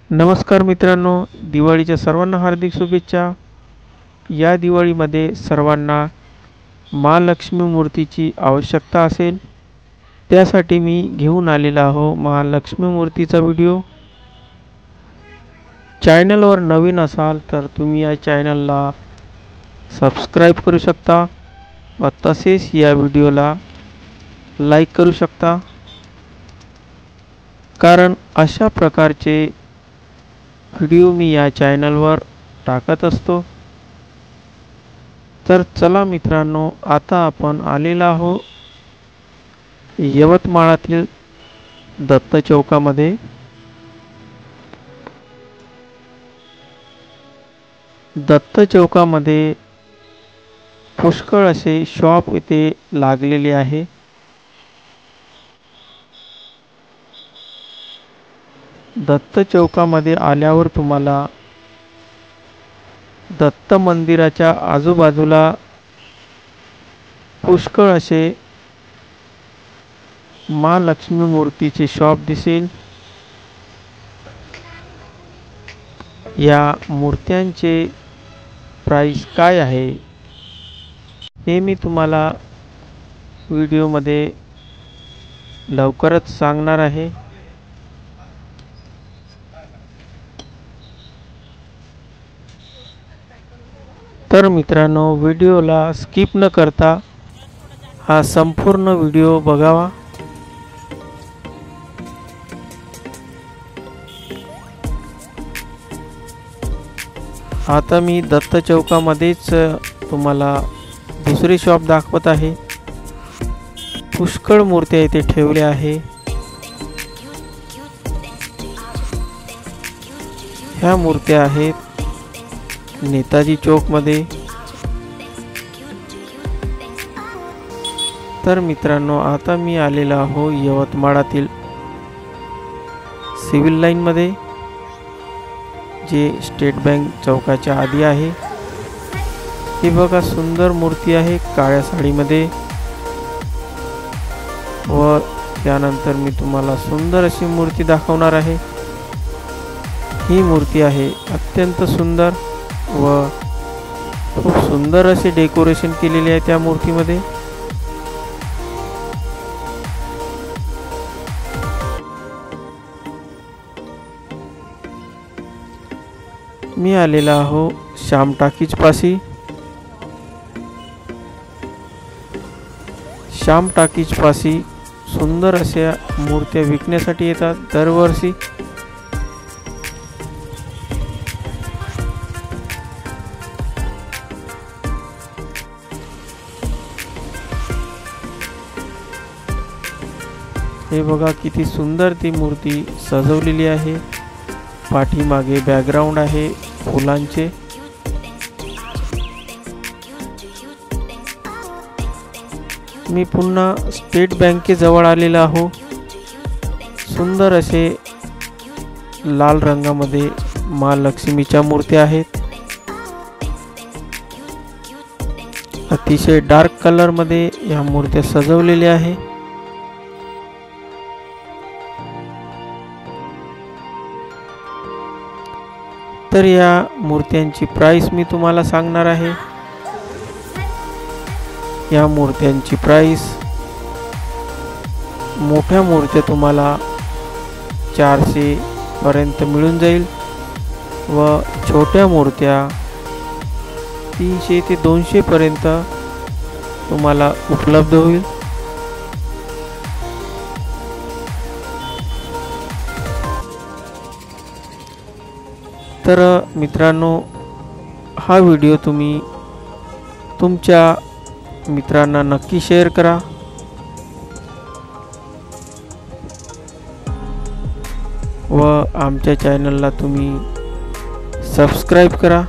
नमस्कार मित्रांनो, दिवाळीच्या सर्वांना हार्दिक शुभेच्छा। या दिवाळीमध्ये सर्वांना महालक्ष्मी मूर्तीची आवश्यकता असेल, त्यासाठी मी घेऊन आलेला आहो महालक्ष्मी मूर्तीचा व्हिडिओ। चॅनलवर नवीन असाल तर तुम्ही या चॅनलला सबस्क्राइब करू शकता व तसेच या व्हिडिओला लाईक करू शकता, कारण अशा प्रकारचे व्हिडिओ मी या चॅनलवर टाकत असतो। तर चला मित्रांनो, आता आपण आलेलो आहो यवतमाळातील दत्त चौकामध्ये। दत्त चौकामध्ये पुष्कळ असे शॉप इथे लागलेले आहे। दत्त चौकामध्ये आल्यावर तुम्हाला दत्त मंदिराच्या आजूबाजूला पुष्कळ असे महालक्ष्मी मूर्तीचे शॉप दिसेल। या मूर्त्यांचे प्राइस काय आहे हे मी तुम्हाला व्हिडिओमध्ये लवकरच सांगणार आहे। तर मित्रांनो, व्हिडिओला स्किप न करता हा संपूर्ण व्हिडिओ बघावा। आता मी दत्त चौकामध्येच तुम्हाला दुसरी शॉप दाखवत आहे। पुष्कळ मूर्त्या इथे ठेवल्या आहे। ह्या मूर्त्या आहेत नेताजी चौक मध्ये। तर मित्रांनो, आता मी आलेलो आहो यवतमाळातील सिव्हिल लाईन मध्ये, जे स्टेट बँक चौकाच्या आधी आहे। ही बघा, सुंदर मूर्ती आहे काळ्या साडीमध्ये, व त्यानंतर मी तुम्हाला सुंदर अशी मूर्ती दाखवणार आहे। ही मूर्ती आहे अत्यंत सुंदर व खूप सुंदर असे डेकोरेशन केलेले आहे त्या मूर्तीमध्ये। मी आलेला आहो श्याम टाकीज पाशी। श्याम टाकीज पाशी सुंदर अशा मूर्त्या विकण्यासाठी येतात दरवर्षी। हे बघा, किती सुंदर ती मूर्ती सजवलेली आहे। पाठीमागे बॅकग्राऊंड आहे फुलांचे। मी पुन्हा स्टेट बँकेजवळ आलेला आहो। सुंदर असे लाल रंगामध्ये महालक्ष्मीच्या मूर्त्या आहेत। अतिशय डार्क कलर मध्ये या मूर्त्या सजवलेल्या आहे। तर या मूर्त्यांची प्राइस मी तुम्हाला सांगणार आहे। या मूर्त्यांची प्राइस, मोठ्या मूर्त्या तुम्हाला 400 पर्यंत मिळून जाईल व छोट्या मूर्त्या 300 ते 200 पर्यंत तुम्हाला उपलब्ध होईल। तर मित्रांनो, हा व्हिडिओ तुम्ही तुमच्या मित्रांना नक्की शेअर करा व आमच्या चॅनलला तुम्ही सबस्क्राइब करा।